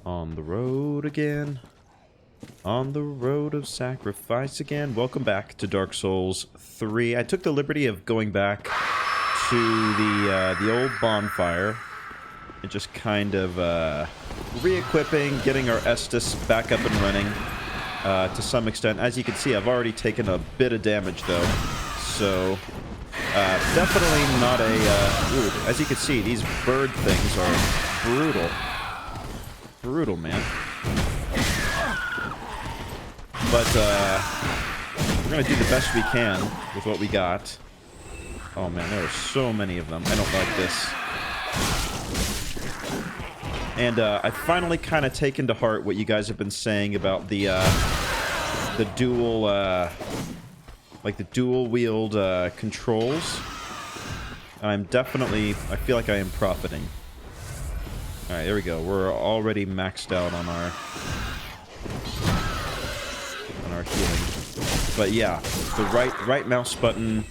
On the road again. On the road of sacrifice again. Welcome back to Dark Souls 3. I took the liberty of going back to the old bonfire and just kind of re-equipping, getting our Estus back up and running to some extent. As you can see, I've already taken a bit of damage though, so definitely not a... ooh, as you can see, these bird things are brutal. Brutal, man. But, we're gonna do the best we can with what we got. Oh man, there are so many of them. I don't like this. And, I finally kind of taken to heart what you guys have been saying about the dual, like the dual-wield, controls. I'm definitely... I feel like I am profiting. Alright, there we go. We're already maxed out on our healing. But yeah, the right mouse button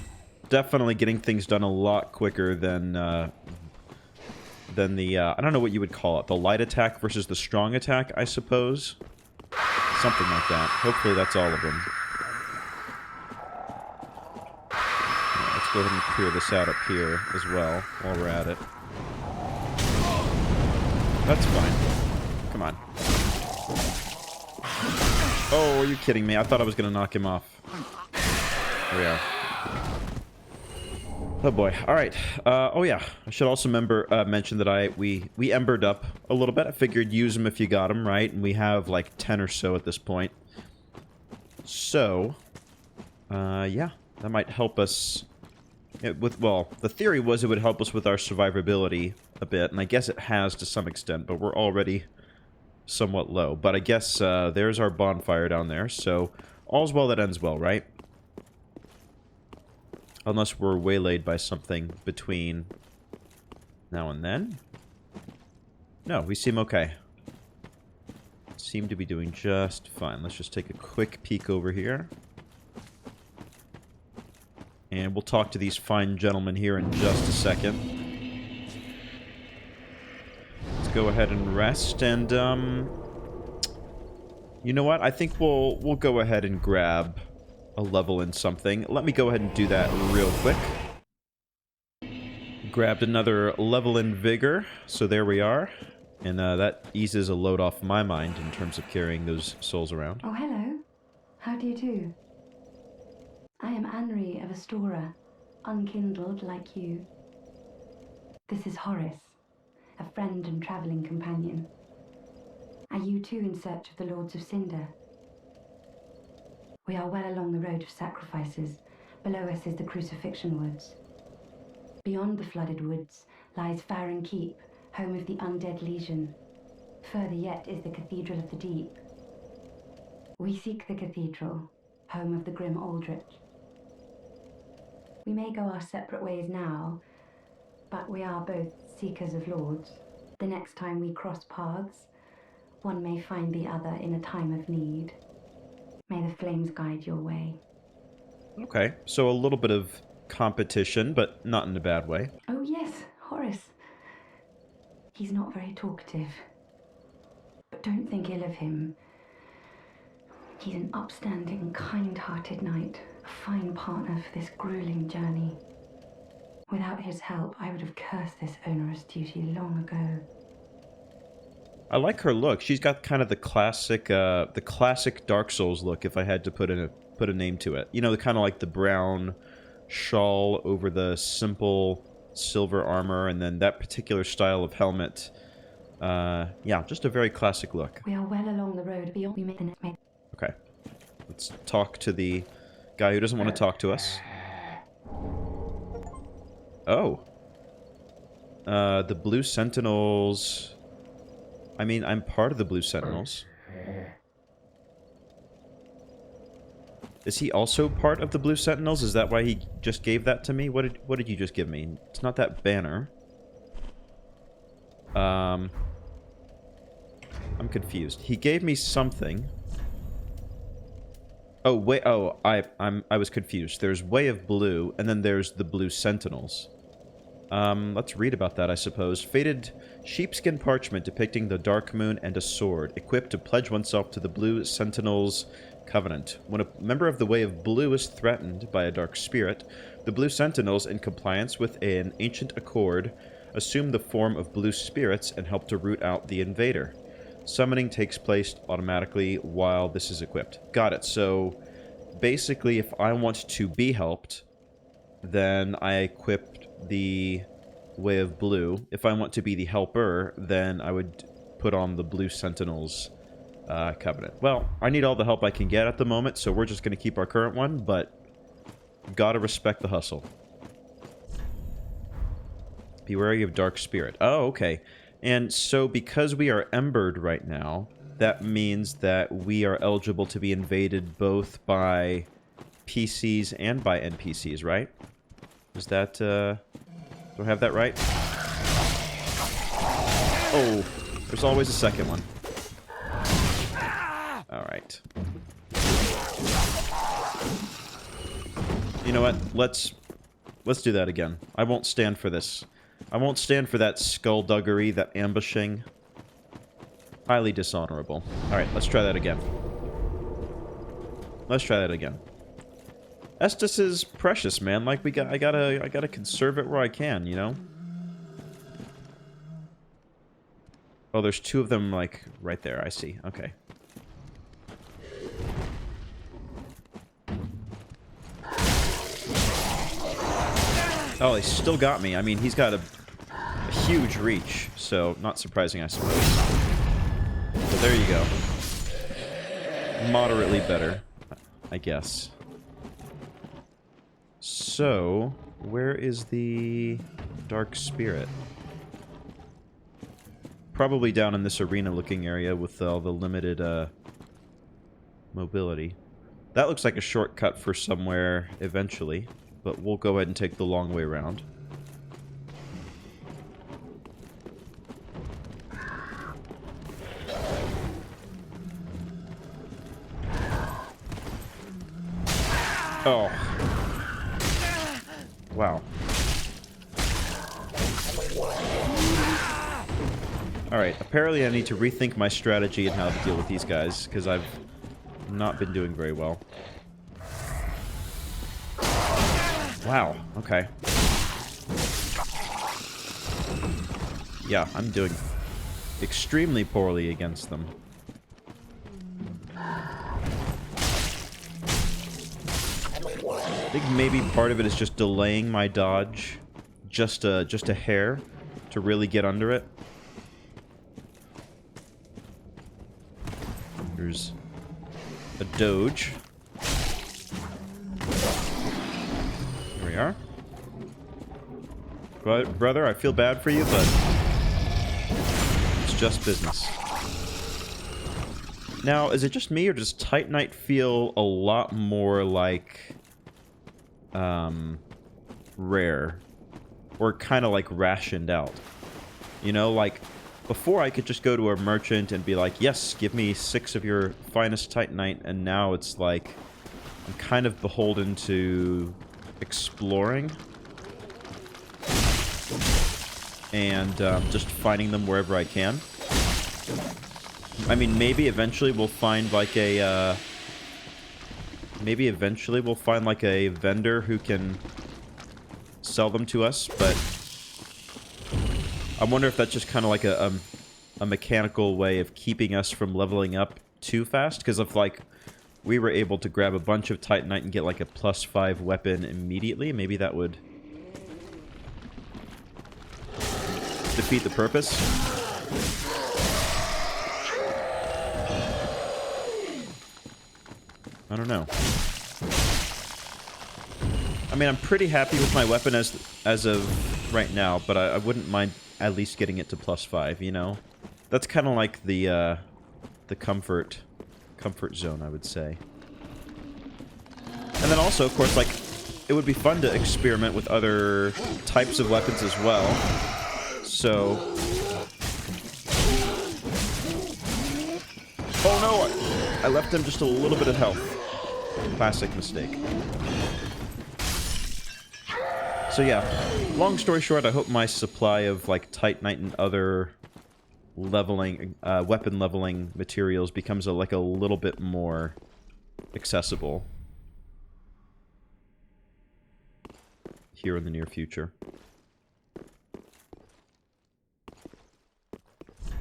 definitely getting things done a lot quicker than the I don't know what you would call it, the light attack versus the strong attack, I suppose. Something like that. Hopefully that's all of them. Right, let's go ahead and clear this out up here as well while we're at it. That's fine. Come on. Oh, are you kidding me? I thought I was going to knock him off. There we are. Oh boy. Alright. Oh yeah. I should also mention that we embered up a little bit. I figured use them if you got them, right? And we have like 10 or so at this point. So, yeah. That might help us... well, the theory was it would help us with our survivability a bit, and I guess it has to some extent, but we're already somewhat low. But I guess there's our bonfire down there, so all's well that ends well, right? Unless we're waylaid by something between now and then. No, we seem okay. Seem to be doing just fine. Let's just take a quick peek over here. And we'll talk to these fine gentlemen here in just a second. Let's go ahead and rest, and, you know what? I think we'll go ahead and grab a level in something. Let me go ahead and do that real quick. Grabbed another level in Vigor, so there we are. And, that eases a load off my mind in terms of carrying those souls around. Oh, hello. How do you do? I am Anri of Astora, unkindled like you. This is Horace, a friend and travelling companion. Are you too in search of the Lords of Cinder? We are well along the road of sacrifices. Below us is the Crucifixion Woods. Beyond the flooded woods lies Farron Keep, home of the undead legion. Further yet is the Cathedral of the Deep. We seek the cathedral, home of the grim Aldrich. We may go our separate ways now, but we are both seekers of lords. The next time we cross paths, one may find the other in a time of need. May the flames guide your way. Okay, so a little bit of competition, but not in a bad way. Oh yes, Horace. He's not very talkative. But don't think ill of him. He's an upstanding, kind-hearted knight, a fine partner for this grueling journey. Without his help, I would have cursed this onerous duty long ago. I like her look. She's got kind of the classic Dark Souls look, if I had to put a name to it. You know, kind of like the brown shawl over the simple silver armor, and then that particular style of helmet. Yeah, just a very classic look. We are well along the road beyond we made the next. Okay. Let's talk to the guy who doesn't want to talk to us. Oh. The Blue Sentinels... I mean, I'm part of the Blue Sentinels. Is he also part of the Blue Sentinels? Is that why he just gave that to me? What did you just give me? It's not that banner. I'm confused. He gave me something. Oh wait. Oh, I was confused. There's Way of Blue, and then there's the Blue Sentinels. Let's read about that, I suppose. Faded sheepskin parchment depicting the dark moon and a sword, equipped to pledge oneself to the Blue Sentinel's covenant. When a member of the Way of Blue is threatened by a dark spirit, the Blue Sentinels, in compliance with an ancient accord, assume the form of blue spirits and help to root out the invader. Summoning takes place automatically while this is equipped. Got it. So, basically, if I want to be helped, then I equip the Way of Blue. If I want to be the helper, then I would put on the Blue Sentinels covenant. Well, I need all the help I can get at the moment, so we're just going to keep our current one, but gotta respect the hustle. Be wary of dark spirit. Oh, okay. And so because we are embered right now, that means that we are eligible to be invaded both by PCs and by NPCs, right? Is that, do I have that right? Oh, there's always a second one. Alright. You know what? Let's do that again. I won't stand for this. I won't stand for that skullduggery, that ambushing. Highly dishonorable. Alright, let's try that again. Let's try that again. Estus is precious, man. Like, I gotta conserve it where I can, you know? Oh, there's two of them, like, right there. I see. Okay. Oh, he still got me. I mean, he's got a huge reach, so not surprising, I suppose. So there you go. Moderately better, I guess. So, where is the dark spirit? Probably down in this arena-looking area with all the limited mobility. That looks like a shortcut for somewhere eventually, but we'll go ahead and take the long way around. Oh. Wow. Alright, apparently I need to rethink my strategy and how to deal with these guys, because I've not been doing very well. Wow, okay. Yeah, I'm doing extremely poorly against them. I think maybe part of it is just delaying my dodge just a hair to really get under it. There's a doge. Here we are. Brother, I feel bad for you, but it's just business. Now, is it just me, or does Titanite feel a lot more like rare, or kind of like rationed out? You know, like before I could just go to a merchant and be like, yes, give me 6 of your finest Titanite, and now it's like I'm kind of beholden to exploring and just finding them wherever I can. I mean, maybe eventually we'll find like a vendor who can sell them to us, but I wonder if that's just kind of like a mechanical way of keeping us from leveling up too fast, because if like we were able to grab a bunch of Titanite and get like a +5 weapon immediately, maybe that would defeat the purpose. I don't know. I mean, I'm pretty happy with my weapon as of right now, but I wouldn't mind at least getting it to +5, you know? That's kind of like the comfort zone, I would say. And then also, of course, like, it would be fun to experiment with other types of weapons as well. So... Oh no! I left him just a little bit of health. Classic mistake. So yeah, long story short, I hope my supply of like Titanite and other leveling, weapon leveling materials becomes like a little bit more accessible here in the near future.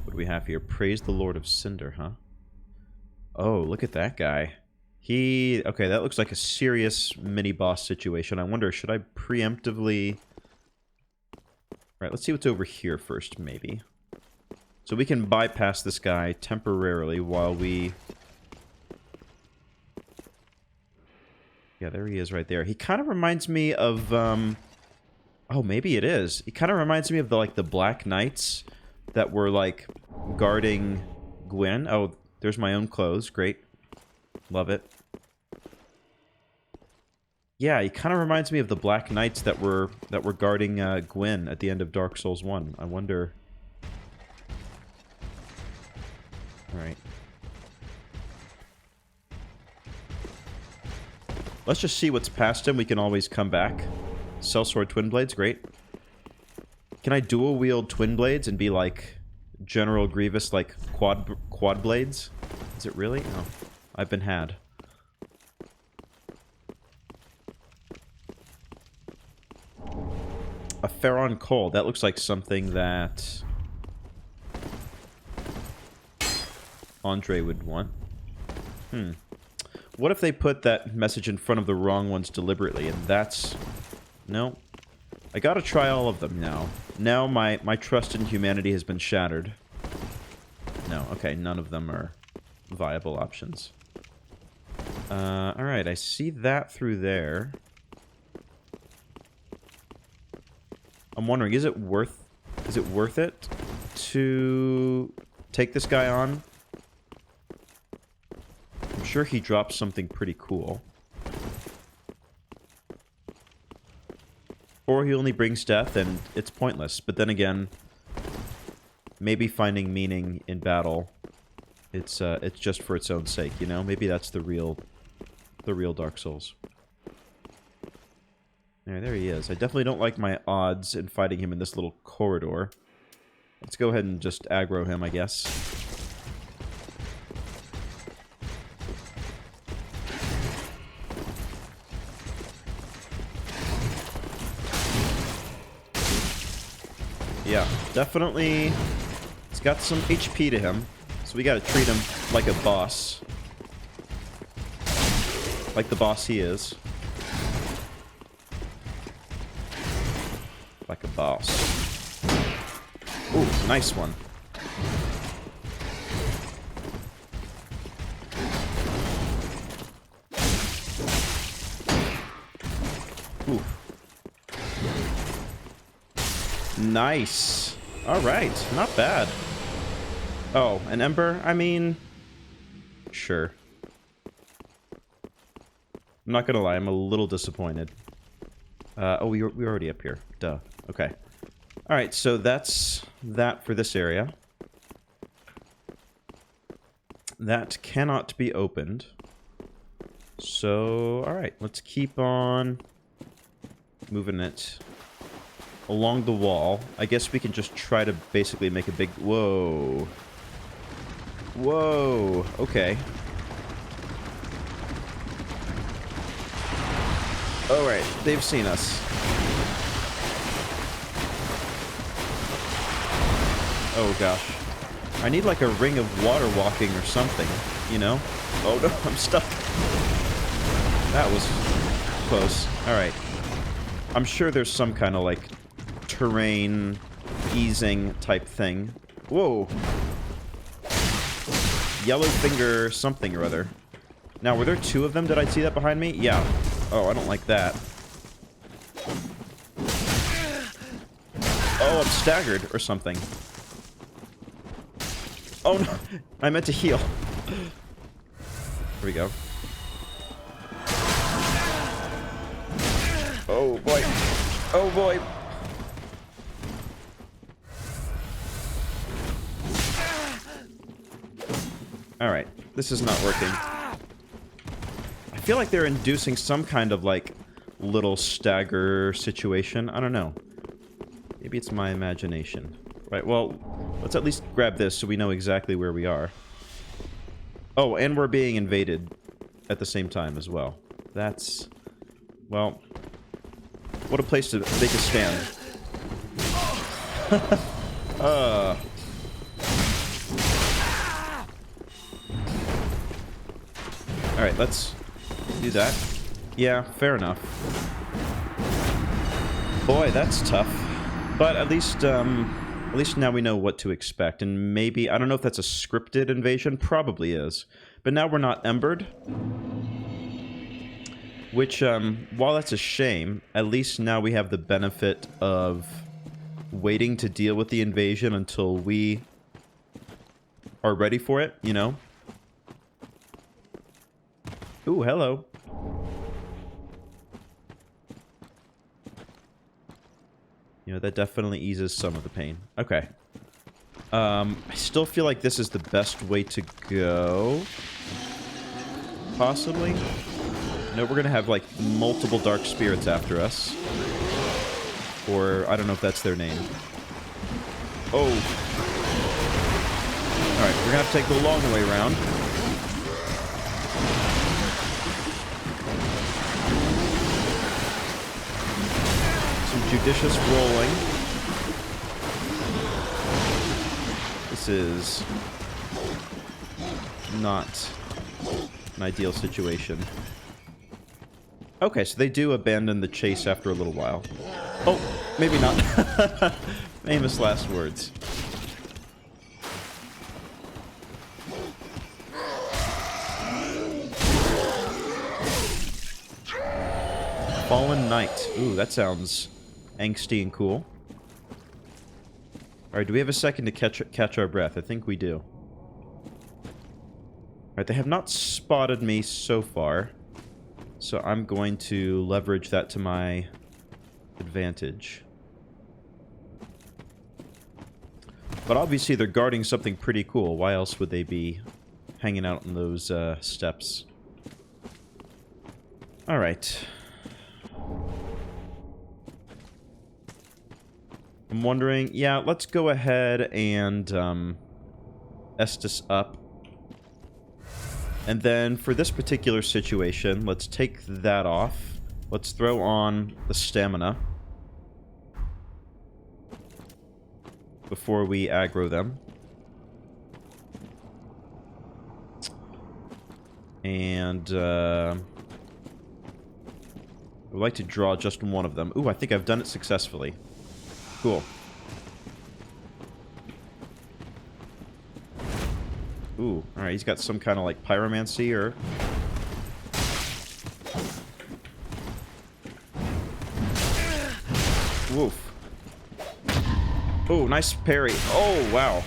What do we have here? Praise the Lord of Cinder, huh? Oh, look at that guy. Okay, that looks like a serious mini-boss situation. I wonder, should I preemptively... Right, let's see what's over here first, maybe. So we can bypass this guy temporarily while we... Yeah, there he is right there. He kind of reminds me of, Oh, maybe it is. He kind of reminds me of the Black Knights that were, like, guarding Gwen. Oh, there's my own clothes. Great. Love it. Yeah, he kind of reminds me of the Black Knights that were guarding Gwen at the end of Dark Souls 1. I wonder... Alright. Let's just see what's past him. We can always come back. Sellsword Twin Blades, great. Can I dual wield Twin Blades and be like General Grievous, like quad blades? Is it really? No. I've been had. A Pharaon Coal. That looks like something that Andre would want. What if they put that message in front of the wrong ones deliberately, and that's... No. I gotta try all of them now. Now my trust in humanity has been shattered. No, okay, none of them are viable options. Alright, I see that through there. I'm wondering, is it worth it to take this guy on? I'm sure he drops something pretty cool. Or he only brings death and it's pointless. But then again, maybe finding meaning in battle, it's just for its own sake, you know? Maybe that's the real Dark Souls. There he is. I definitely don't like my odds in fighting him in this little corridor. Let's go ahead and just aggro him, I guess. Yeah, definitely. It's got some HP to him, so we gotta treat him like a boss. Like the boss he is. Like a boss. Ooh, nice one. Ooh. Nice. Alright, not bad. Oh, an ember? I mean... Sure. I'm not gonna lie, I'm a little disappointed. Oh, we're already up here. Duh. Okay. Alright, so that's that for this area. That cannot be opened. So, alright, let's keep on moving it along the wall. I guess we can just try to basically make a big... Whoa. Whoa. Okay. Alright, they've seen us. Oh gosh. I need like a ring of water walking or something, you know? Oh no, I'm stuck. That was close. Alright. I'm sure there's some kind of like terrain easing type thing. Whoa. Yellow finger something or other. Now, were there two of them? Did I see that behind me? Yeah. Oh, I don't like that. Oh, I'm staggered or something. Oh no, I meant to heal. Here we go. Oh boy. Oh boy. Alright, this is not working. I feel like they're inducing some kind of like little stagger situation. I don't know. Maybe it's my imagination. Right, well, let's at least grab this so we know exactly where we are. Oh, and we're being invaded at the same time as well. That's... well... what a place to make a stand. Alright, let's do that. Yeah, fair enough. Boy, that's tough. But at least now we know what to expect. And maybe, I don't know if that's a scripted invasion. Probably is. But now we're not embered. Which, while that's a shame, at least now we have the benefit of waiting to deal with the invasion until we are ready for it, you know? Ooh, hello. You know, that definitely eases some of the pain. Okay. I still feel like this is the best way to go. Possibly. No, we're gonna have, like, multiple dark spirits after us. Or, I don't know if that's their name. Oh. Alright, we're gonna have to take the long way around. Some judicious rolling. This is not an ideal situation. Okay, so they do abandon the chase after a little while. Oh, maybe not. Famous last words. Fallen Knight. Ooh, that sounds angsty and cool. Alright, do we have a second to catch our breath? I think we do. Alright, they have not spotted me so far. So I'm going to leverage that to my advantage. But obviously they're guarding something pretty cool. Why else would they be hanging out on those steps? Alright. I'm wondering... yeah, let's go ahead and Estus up. And then for this particular situation, let's take that off. Let's throw on the stamina before we aggro them. And I would like to draw just one of them. Ooh, I think I've done it successfully. Cool. Ooh, alright, he's got some kind of, like, pyromancy, or... woof. Oh, nice parry. Oh, wow.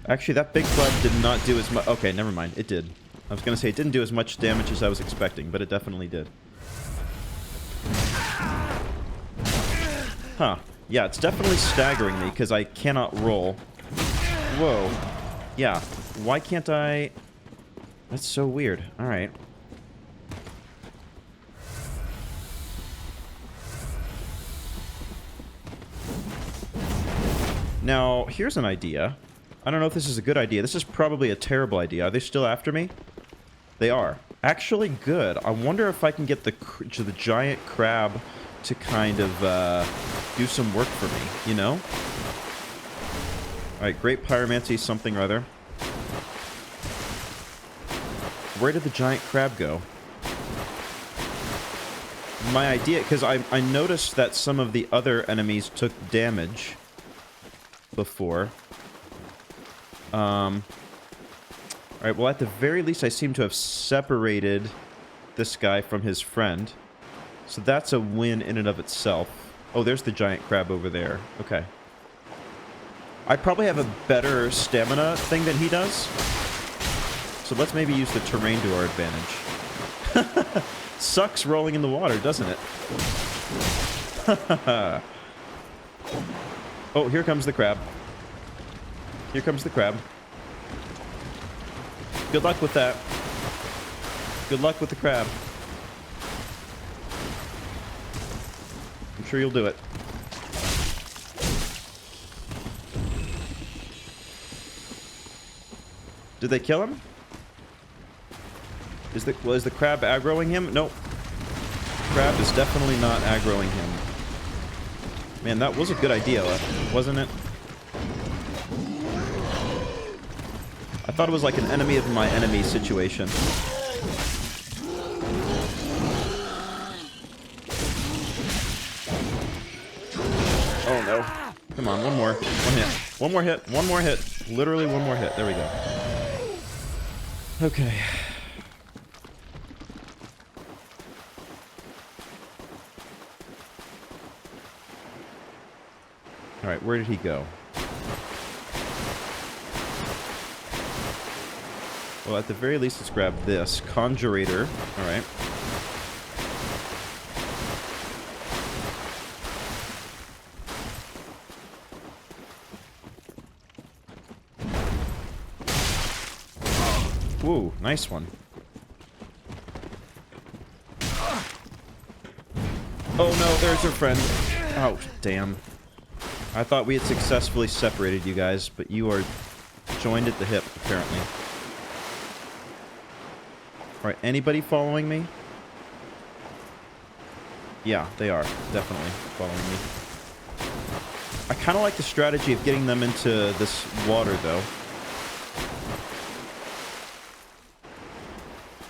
Actually, that big club did not do as much... okay, never mind. It did. I was gonna say, it didn't do as much damage as I was expecting, but it definitely did. Huh. Yeah, it's definitely staggering me, because I cannot roll. Whoa. Yeah. Why can't I... that's so weird. Alright. Now, here's an idea. I don't know if this is a good idea. This is probably a terrible idea. Are they still after me? They are. Actually, good. I wonder if I can get the giant crab to kind of do some work for me, you know? Alright, great pyromancy something or other. Where did the giant crab go? My idea, because I noticed that some of the other enemies took damage before. Alright, well at the very least I seem to have separated this guy from his friend. So that's a win in and of itself. Oh, there's the giant crab over there. Okay. I probably have a better stamina thing than he does. So let's maybe use the terrain to our advantage. Sucks rolling in the water, doesn't it? Oh, here comes the crab. Here comes the crab. Good luck with that. Good luck with the crab. sure you'll do it. Did they kill him? Was the crab aggroing him? Nope. Crab is definitely not aggroing him. Man, that was a good idea, wasn't it? I thought it was like an enemy of my enemy situation. Oh no. Come on, one more. One hit. One more hit. One more hit. Literally one more hit. There we go. Okay. Alright, where did he go? Well, at the very least, let's grab this. Conjurator. Alright. Ooh, nice one. Oh no, there's your friend. Oh, damn. I thought we had successfully separated you guys, but you are joined at the hip, apparently. Alright, anybody following me? Yeah, they are. Definitely following me. I kind of like the strategy of getting them into this water, though.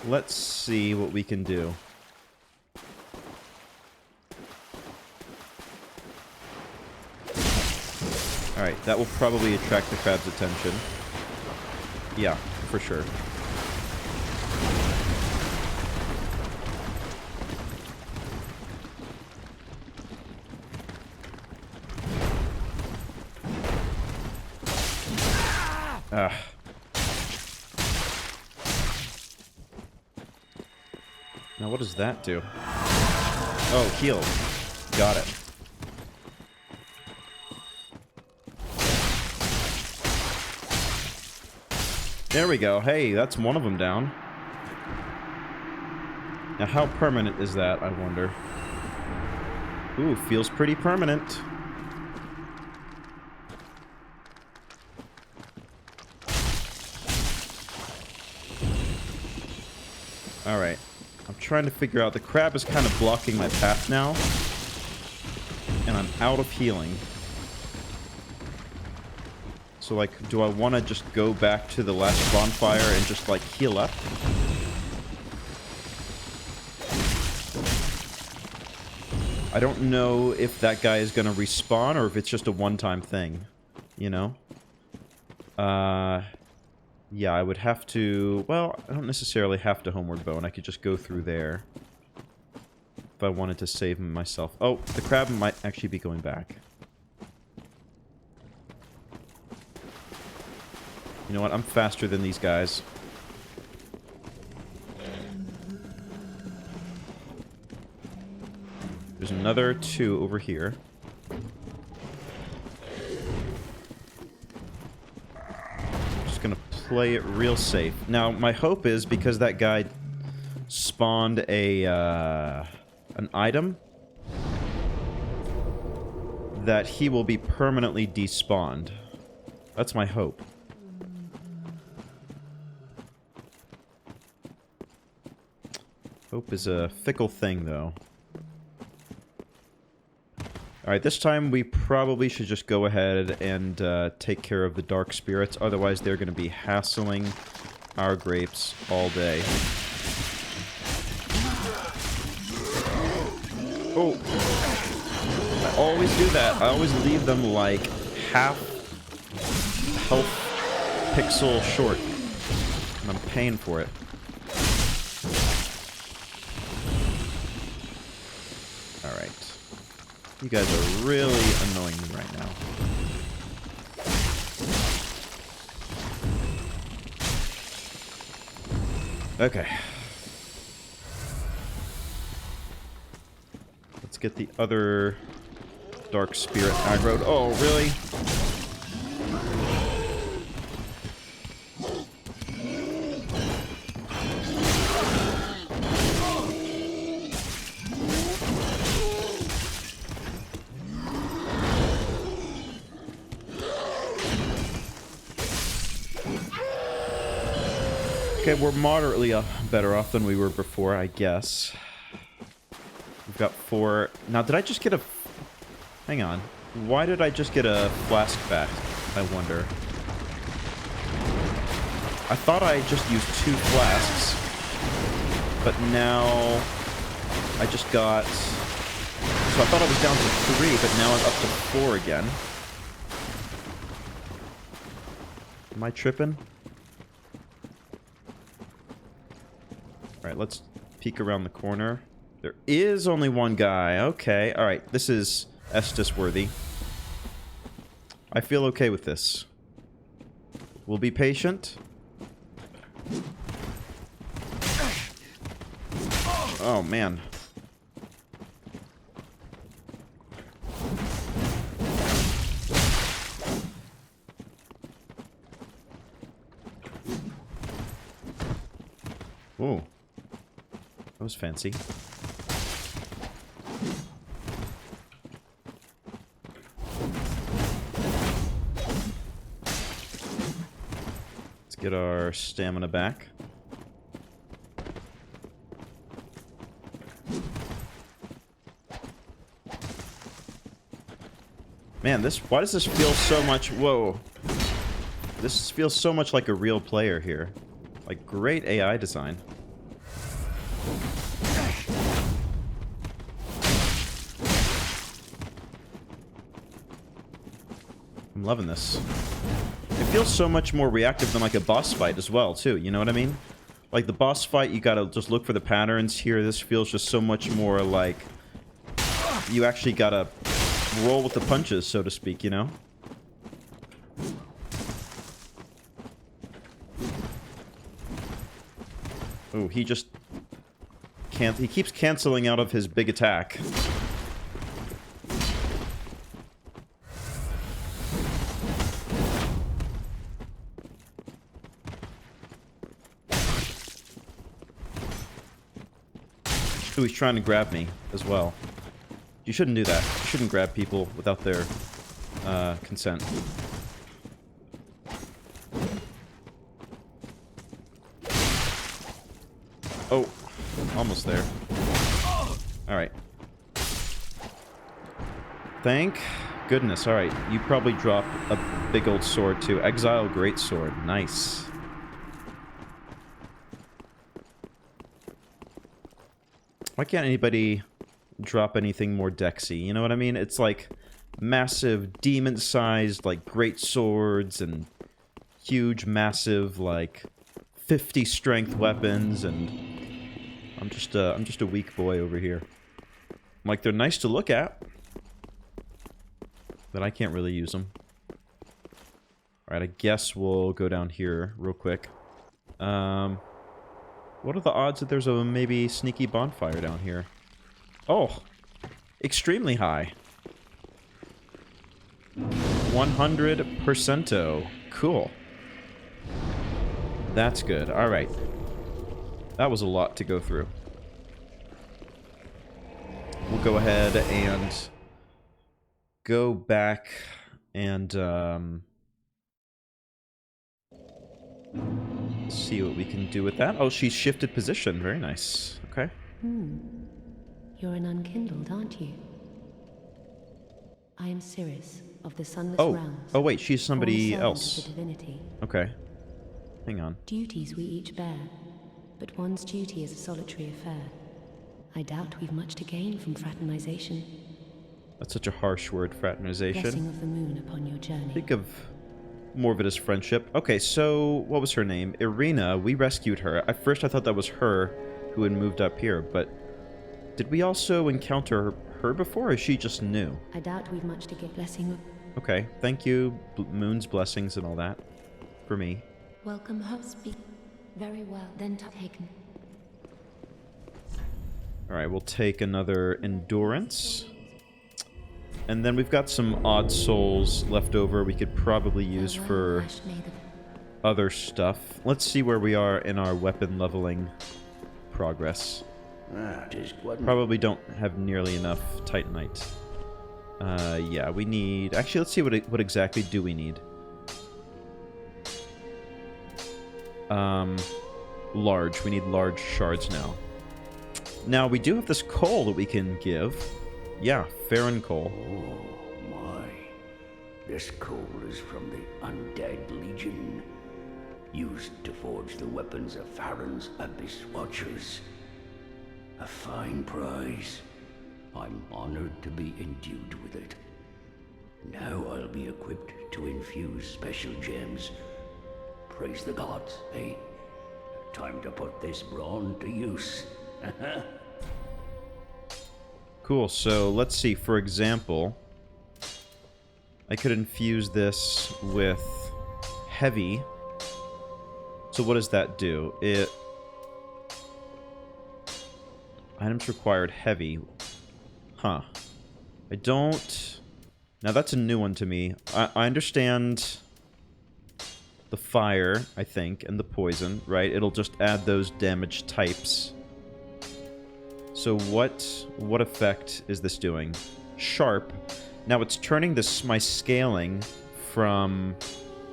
Let's see what we can do. Alright, that will probably attract the crab's attention. Yeah, for sure. Ah. Now what does that do? Oh, heal. Got it. There we go. Hey, that's one of them down. Now how permanent is that, I wonder? Ooh, feels pretty permanent. Alright. I'm trying to figure out... The crab is kind of blocking my path now. And I'm out of healing. So, like, do I want to just go back to the last bonfire and just, like, heal up? I don't know if that guy is going to respawn or if it's just a one-time thing. You know? Yeah, I would have to... Well, I don't necessarily have to Homeward Bone. I could just go through there. If I wanted to save myself. Oh, the crab might actually be going back. You know what? I'm faster than these guys. There's another two over here. Just gonna play it real safe. Now, my hope is, because that guy spawned a, an item, that he will be permanently despawned. That's my hope. Hope is a fickle thing, though. Alright, this time we probably should just go ahead and take care of the dark spirits. Otherwise, they're going to be hassling our grapes all day. Oh! I always do that. I always leave them, like, half health pixel short. And I'm paying for it. You guys are really annoying me right now. Okay. Let's get the other dark spirit aggroed. Oh, really? Okay, we're moderately better off than we were before, I guess. We've got 4... Now, did I just get a... Hang on. Why did I just get a flask back, I wonder? I thought I just used 2 flasks. But now... I just got... So I thought I was down to 3, but now I'm up to 4 again. Am I tripping? Alright, let's peek around the corner. There is only one guy. Okay, alright. This is Estes worthy. I feel okay with this. We'll be patient. Oh, man. Ooh. That was fancy. Let's get our stamina back. Man, why does this feel so much... Whoa. This feels so much like a real player here. Like, great AI design. I'm loving this. It feels so much more reactive than, like, a boss fight as well, too. You know what I mean? Like, the boss fight, you gotta just look for the patterns. Here, this feels just so much more like... You actually gotta roll with the punches, so to speak, you know? Oh, he just can't... He keeps canceling out of his big attack. Oh, he's trying to grab me as well. You shouldn't do that. You shouldn't grab people without their consent. Oh, almost there. Alright. Thank goodness. Alright, you probably dropped a big old sword too. Exile Greatsword. Nice. Why can't anybody drop anything more Dexy? You know what I mean? It's like massive demon-sized, like, great swords and huge, massive, like, 50 strength weapons, and I'm just a weak boy over here. Like, they're nice to look at, but I can't really use them. Alright, I guess we'll go down here real quick. What are the odds that there's a maybe sneaky bonfire down here? Oh, extremely high. 100%. Cool. That's good. Alright. That was a lot to go through. We'll go ahead and go back and see what we can do with that. Oh, she's shifted position. Very nice. Okay. You're an unkindled, aren't you? I am Cirrus of the Sunless Realms. Oh wait, she's somebody born else. servant of the divinity. Okay. Hang on. Duties we each bear, but one's duty is a solitary affair. I doubt we've much to gain from fraternization. That's such a harsh word, fraternization. Blessing of the moon upon your journey. Think of more of it as friendship. Okay, so what was her name? Irina. We rescued her. At first I thought that was her who had moved up here, but did we also encounter her before, or is she just new? I doubt we've much to get. Blessing of... Okay, thank you, Moon's blessings and all that, for me. Welcome, host. Very well, then taken. Alright, we'll take another endurance. And then we've got some odd souls left over we could probably use for other stuff. Let's see where we are in our weapon leveling progress. Probably don't have nearly enough Titanite. Yeah, we need... Actually, let's see what exactly do we need. large. We need large shards now. Now, we do have this coal that we can give. Yeah, Farron coal. Oh, my. This coal is from the Undead Legion, used to forge the weapons of Farron's Abyss Watchers. A fine prize. I'm honored to be endued with it. Now I'll be equipped to infuse special gems. Praise the gods, eh? Time to put this brawn to use. Cool, so let's see, for example, I could infuse this with heavy. So what does that do? Items required heavy. Huh. I don't... Now that's a new one to me. I understand the fire, I think, and the poison, right? It'll just add those damage types. So what effect is this doing? Sharp. Now it's turning this my scaling from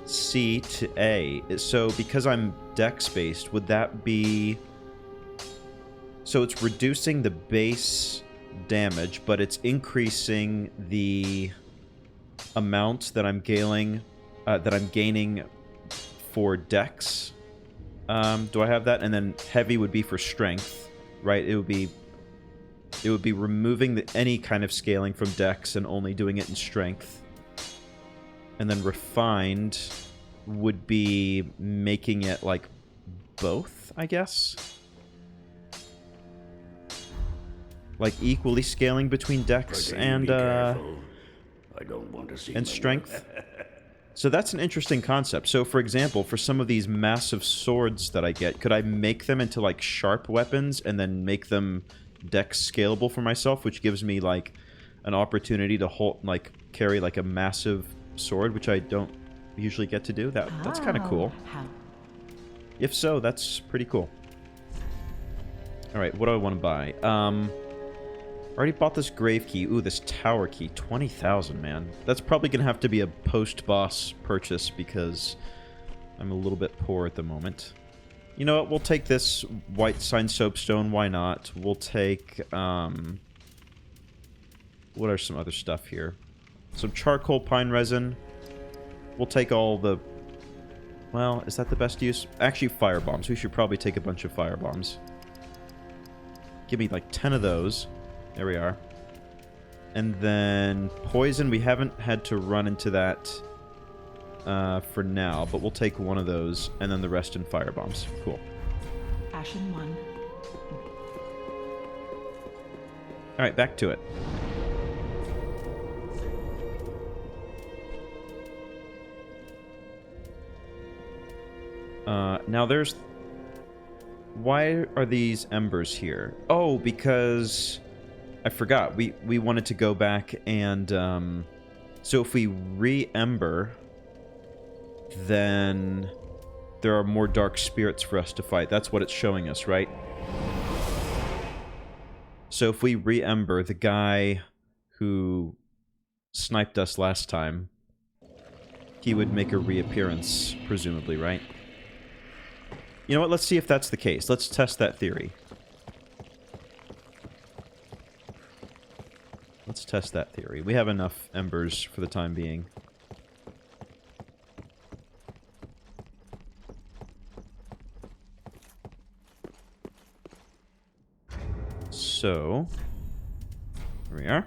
C to A. So because I'm dex-based, would that be... So it's reducing the base damage, but it's increasing the amount that I'm gaining for dex. Do I have that? And then heavy would be for strength, right? It would be removing any kind of scaling from dex and only doing it in strength. And then refined would be making it like both, I guess. Like equally scaling between dex and I don't want to see and strength. So that's an interesting concept. So for example, for some of these massive swords that I get, could I make them into like sharp weapons and then make them dex scalable for myself, which gives me like an opportunity to carry like a massive sword, which I don't usually get to do. That's kind of cool. If so, that's pretty cool. All right, what do I want to buy? Already bought this grave key. Ooh, this tower key. 20,000, man. That's probably going to have to be a post-boss purchase because I'm a little bit poor at the moment. You know what? We'll take this white sign soapstone. Why not? We'll take, what are some other stuff here? Some charcoal pine resin. We'll take all the... Well, is that the best use? Actually, fire bombs. We should probably take a bunch of fire bombs. Give me like 10 of those. There we are. And then poison, we haven't had to run into that for now, but we'll take one of those, and then the rest in fire bombs. Cool. Ashen 1. Alright, back to it. Now there's... Why are these embers here? Oh, because... I forgot. We wanted to go back and, so if we re-ember, then there are more dark spirits for us to fight. That's what it's showing us, right? So if we re-ember, the guy who sniped us last time, he would make a reappearance, presumably, right? You know what? Let's see if that's the case. Let's test that theory. Let's test that theory. We have enough embers for the time being. So, here we are.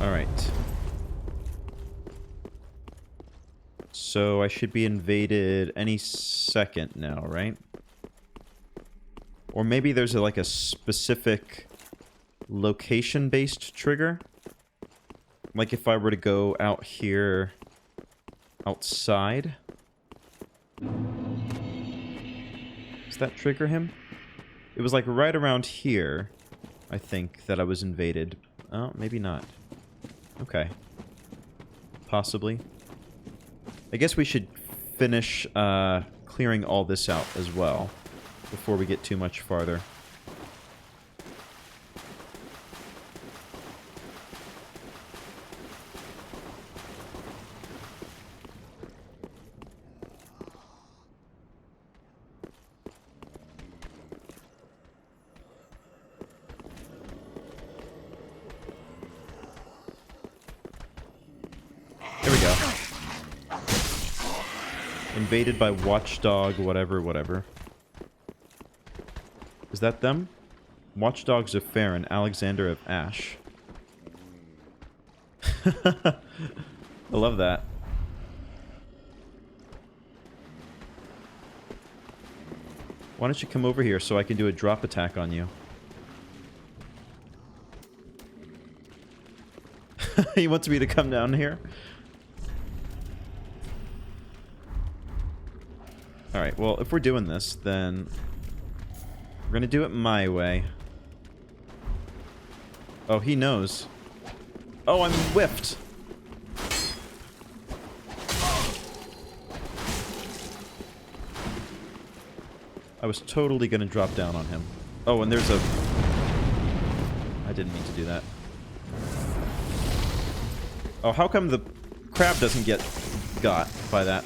Alright. So I should be invaded any second now, right? Or maybe there's like a specific location-based trigger. Like if I were to go out here outside. Does that trigger him? It was like right around here, I think, that I was invaded. Oh, maybe not. Okay. Possibly. I guess we should finish clearing all this out as well before we get too much farther. Invaded by watchdog, whatever. Is that them? Watchdogs of Farron, Alexander of Ash. I love that. Why don't you come over here so I can do a drop attack on you? He wants me to come down here? Alright, well, if we're doing this, then we're gonna do it my way. Oh, he knows. Oh, I'm whiffed! I was totally gonna drop down on him. Oh, and there's a... I didn't mean to do that. Oh, how come the crab doesn't get got by that?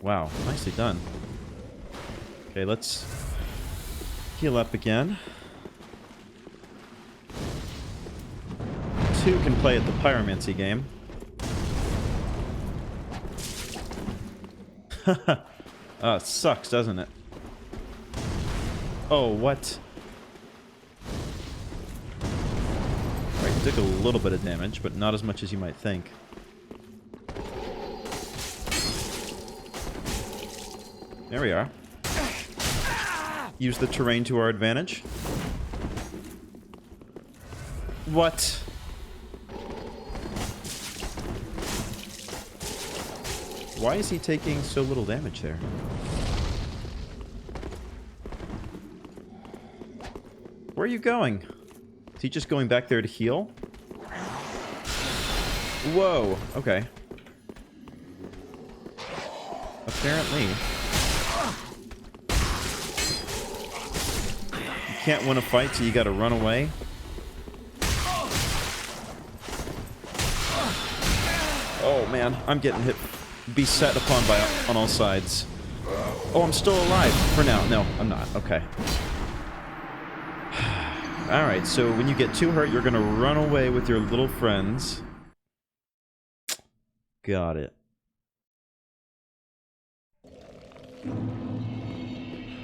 Wow, nicely done. Okay, let's heal up again. 2 can play at the pyromancy game. It sucks, doesn't it? Oh, what? Alright, he took a little bit of damage, but not as much as you might think. There we are. Use the terrain to our advantage. What? Why is he taking so little damage there? Where are you going? Is he just going back there to heal? Whoa, okay. Apparently. You can't win a fight, so you gotta run away. Oh man, I'm getting hit, beset upon by on all sides. Oh, I'm still alive for now. No, I'm not. Okay. Alright, so when you get too hurt, you're gonna run away with your little friends. Got it.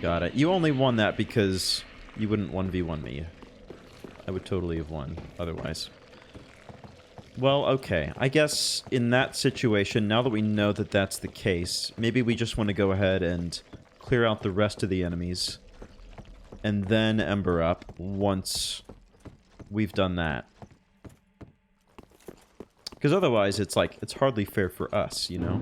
Got it. You only won that because you wouldn't 1v1 me. I would totally have won otherwise. Well, okay. I guess in that situation, now that we know that that's the case, maybe we just want to go ahead and clear out the rest of the enemies. And then Ember up once we've done that. Because otherwise, it's like, it's hardly fair for us, you know?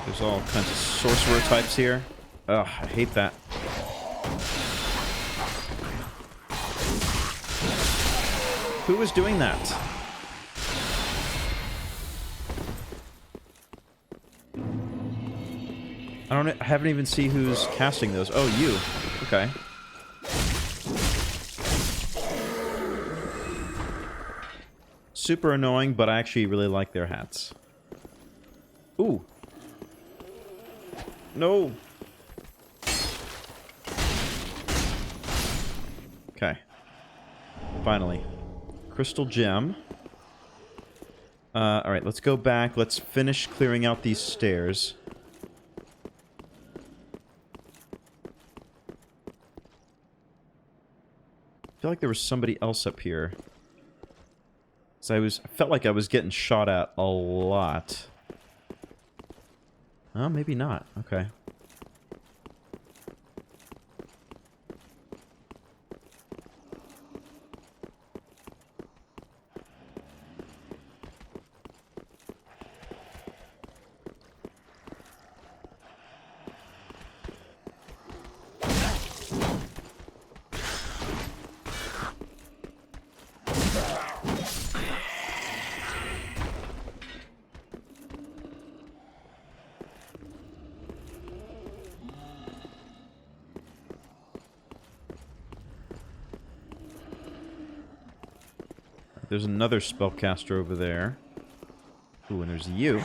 There's all kinds of sorcerer types here. Ugh, I hate that. Who was doing that? I haven't even seen who's casting those. Oh, you. Okay. Super annoying, but I actually really like their hats. Ooh. No. Okay. Finally. Crystal gem. Alright, let's go back. Let's finish clearing out these stairs. I feel like there was somebody else up here. So I felt like I was getting shot at a lot. Oh, maybe not. Okay. There's another spellcaster over there. Ooh, and there's you.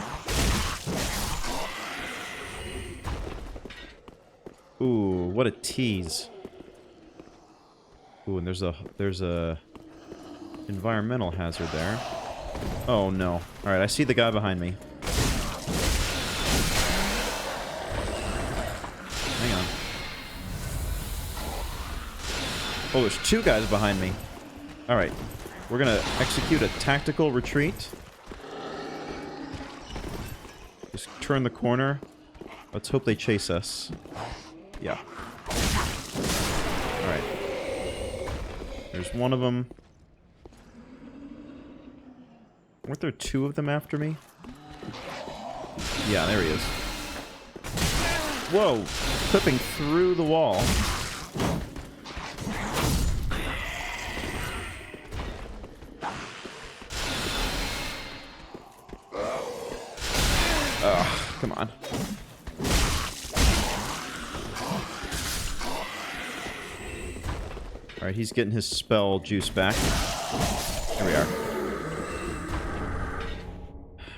Ooh, what a tease. Ooh, and there's a environmental hazard there. Oh no. Alright, I see the guy behind me. Hang on. Oh, there's two guys behind me. Alright. We're gonna execute a tactical retreat. Just turn the corner. Let's hope they chase us. Yeah. Alright. There's one of them. Weren't there two of them after me? Yeah, there he is. Whoa! Clipping through the wall. Ugh, come on. Alright, he's getting his spell juice back. Here we are.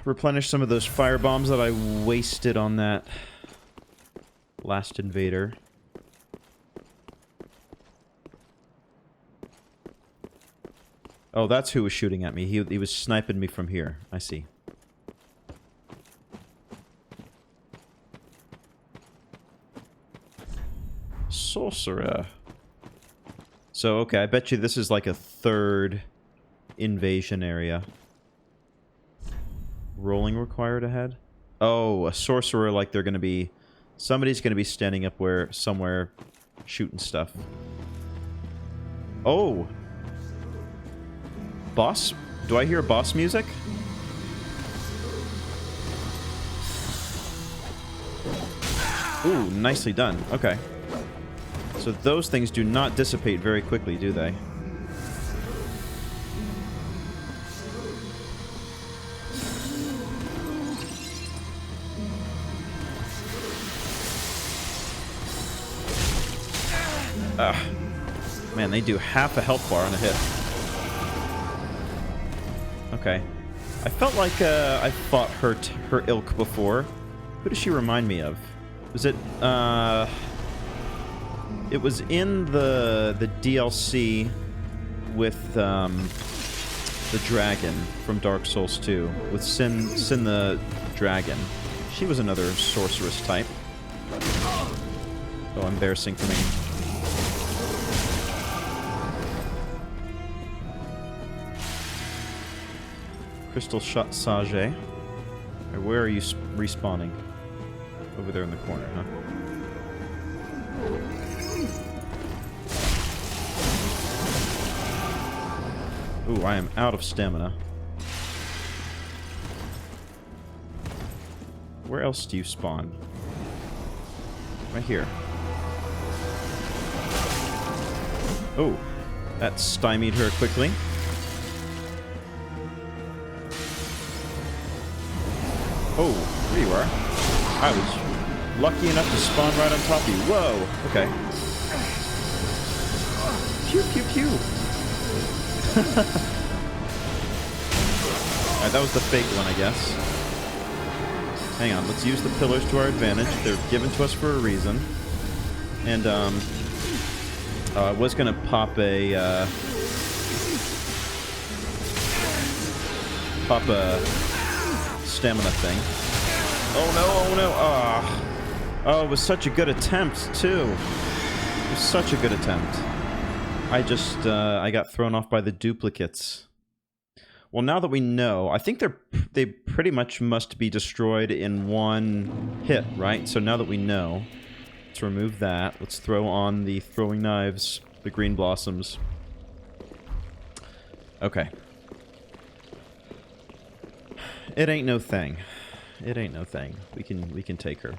Replenish some of those fire bombs that I wasted on that last invader. Oh, that's who was shooting at me. He was sniping me from here. I see. Sorcerer. So, okay, I bet you this is like a third invasion area. Rolling required ahead? Oh, a sorcerer, like they're gonna be... Somebody's gonna be standing up somewhere shooting stuff. Oh! Boss? Do I hear boss music? Ooh, nicely done. Okay. So those things do not dissipate very quickly, do they? Man, they do half a health bar on a hit. Okay. I felt like I fought her ilk before. Who does she remind me of? Was it, it was in the DLC with, the dragon from Dark Souls 2. With Sin the dragon. She was another sorceress type. Oh, embarrassing for me. Crystal Shot Sage. Where are you respawning? Over there in the corner, huh? Ooh, I am out of stamina. Where else do you spawn? Right here. Oh, that stymied her quickly. Oh, there you are. I was lucky enough to spawn right on top of you. Whoa, okay. Pew, pew, pew. Alright, that was the fake one, I guess. Hang on, let's use the pillars to our advantage. They're given to us for a reason. And, I was gonna pop a, stamina thing. Oh no, oh no, ah. Oh, it was such a good attempt, too. It was such a good attempt. I just, I got thrown off by the duplicates. Well, now that we know, I think they pretty much must be destroyed in one hit, right? So now that we know, let's remove that. Let's throw on the throwing knives, the green blossoms. Okay. It ain't no thing. It ain't no thing. We can take her.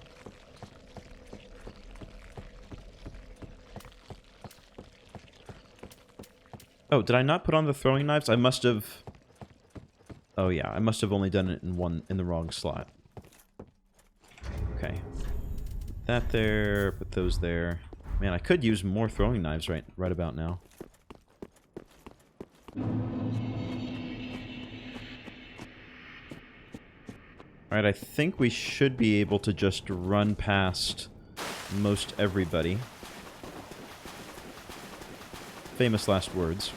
Oh, did I not put on the throwing knives? I must have... Oh yeah, I must have only done it in the wrong slot. Okay. Put that there, put those there. Man, I could use more throwing knives right about now. Alright, I think we should be able to just run past most everybody. Famous last words.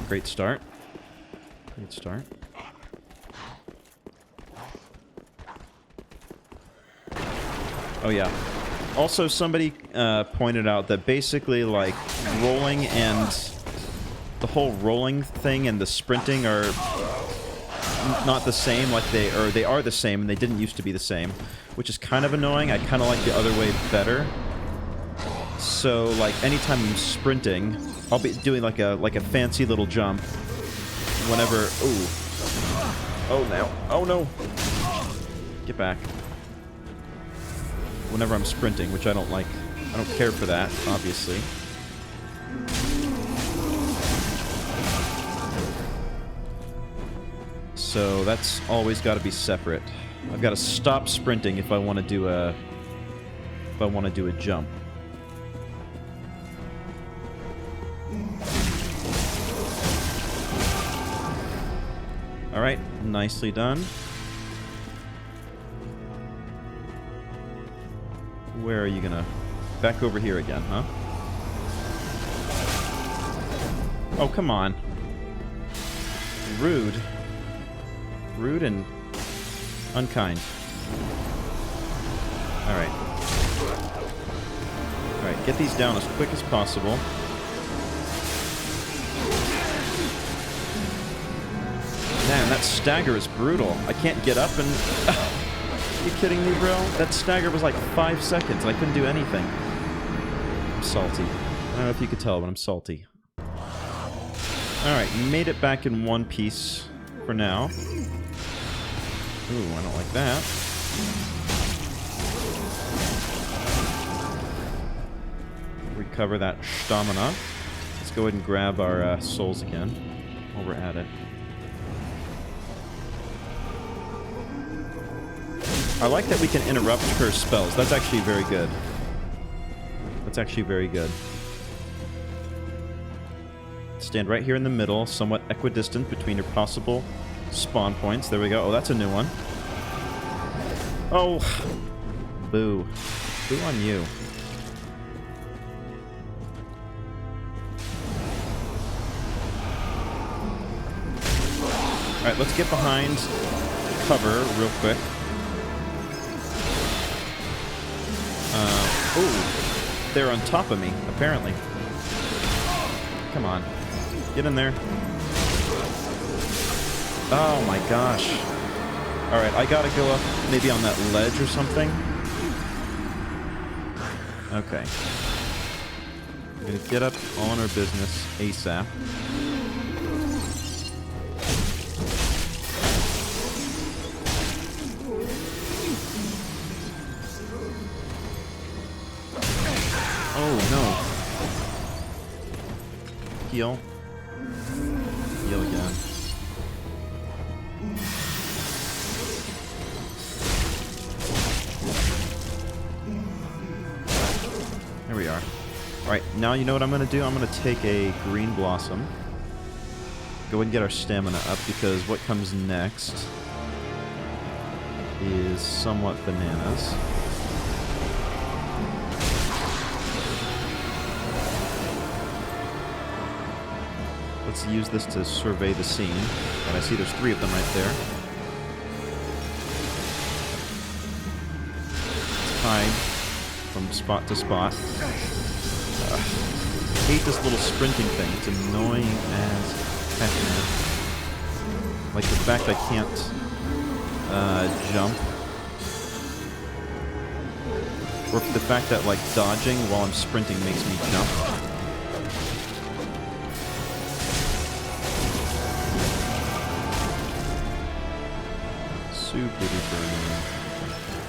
Great start. Great start. Oh yeah. Also, somebody pointed out that basically, like, rolling and the whole rolling thing and the sprinting are not the same, like they are the same, and they didn't used to be the same, which is kind of annoying. I kind of like the other way better. So, like, anytime I'm sprinting, I'll be doing like a fancy little jump. Whenever, ooh, oh no, oh no, get back. Whenever I'm sprinting, which I don't like. I don't care for that, obviously. So that's always got to be separate. I've got to stop sprinting if I want to do a jump. All right, nicely done. Where are you gonna... Back over here again, huh? Oh, come on. Rude. Rude and unkind. Alright. Alright, get these down as quick as possible. Man, that stagger is brutal. I can't get up and... Are you kidding me, bro? That stagger was like 5 seconds. I couldn't do anything. I'm salty. I don't know if you could tell, but I'm salty. Alright, made it back in one piece for now. Ooh, I don't like that. Recover that stamina. Let's go ahead and grab our souls again while we're at it. I like that we can interrupt her spells. That's actually very good. That's actually very good. Stand right here in the middle, somewhat equidistant between her possible spawn points. There we go. Oh, that's a new one. Oh! Boo. Boo on you. Alright, let's get behind cover real quick. Ooh, they're on top of me, apparently. Come on. Get in there. Oh my gosh. Alright, I gotta go up maybe on that ledge or something. Okay. I'm gonna get up on our business ASAP. Oh, no. Heal. Heal again. There we are. Alright, now you know what I'm going to do? I'm going to take a green blossom. Go ahead and get our stamina up, because what comes next is somewhat bananas. Let's use this to survey the scene. And I see there's 3 of them right there. Let's hide from spot to spot. I hate this little sprinting thing. It's annoying as heck, man. Like the fact I can't jump. Or the fact that, like, dodging while I'm sprinting makes me jump. Super duper annoying.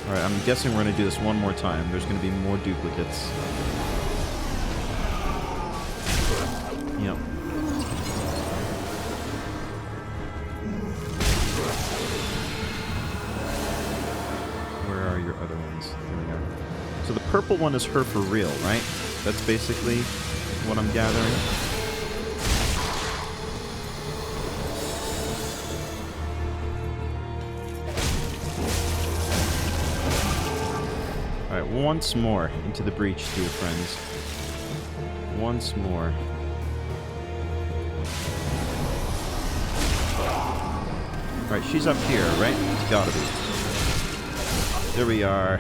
Alright, I'm guessing we're going to do this one more time. There's going to be more duplicates. Yep. Where are your other ones? There we are. So the purple one is her for real, right? That's basically what I'm gathering. Alright, once more into the breach, dear friends. Once more. Alright, she's up here, right? It's gotta be. There we are.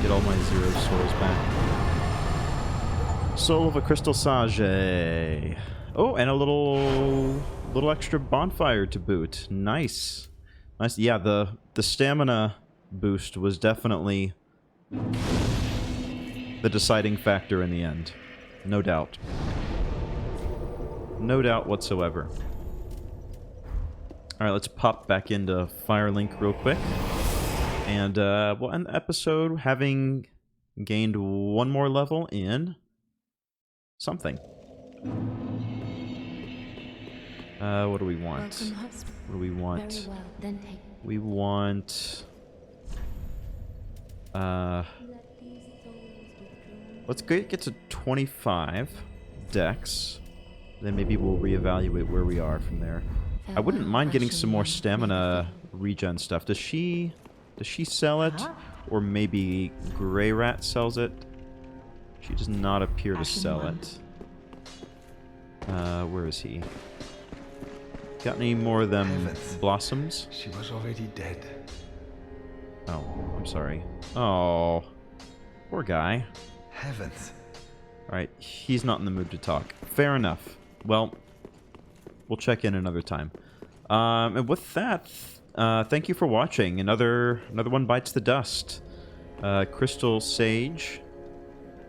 Get all my 0 souls back. Soul of a Crystal Sage. Oh, and a little extra bonfire to boot. Nice. Nice. Yeah, the stamina boost was definitely the deciding factor in the end. No doubt. No doubt whatsoever. Alright, let's pop back into Firelink real quick. And we'll end the episode having gained one more level in something. What do we want? What do we want? We want... let's get to 25 dex. Then maybe we'll reevaluate where we are from there. I wouldn't mind getting some more stamina regen stuff. Does she sell it? Or maybe Grey Rat sells it? She does not appear to sell it. Where is he? Got any more of them blossoms? She was already dead. Oh, I'm sorry. Oh, poor guy. Heavens. Alright, he's not in the mood to talk. Fair enough. Well, we'll check in another time. And with that, thank you for watching. Another one bites the dust. Crystal Sage.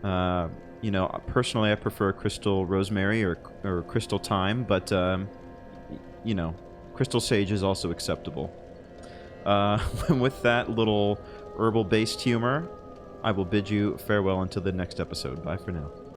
You know, personally I prefer Crystal Rosemary or Crystal Thyme, but, you know, Crystal Sage is also acceptable. With that little herbal-based humor, I will bid you farewell until the next episode. Bye for now.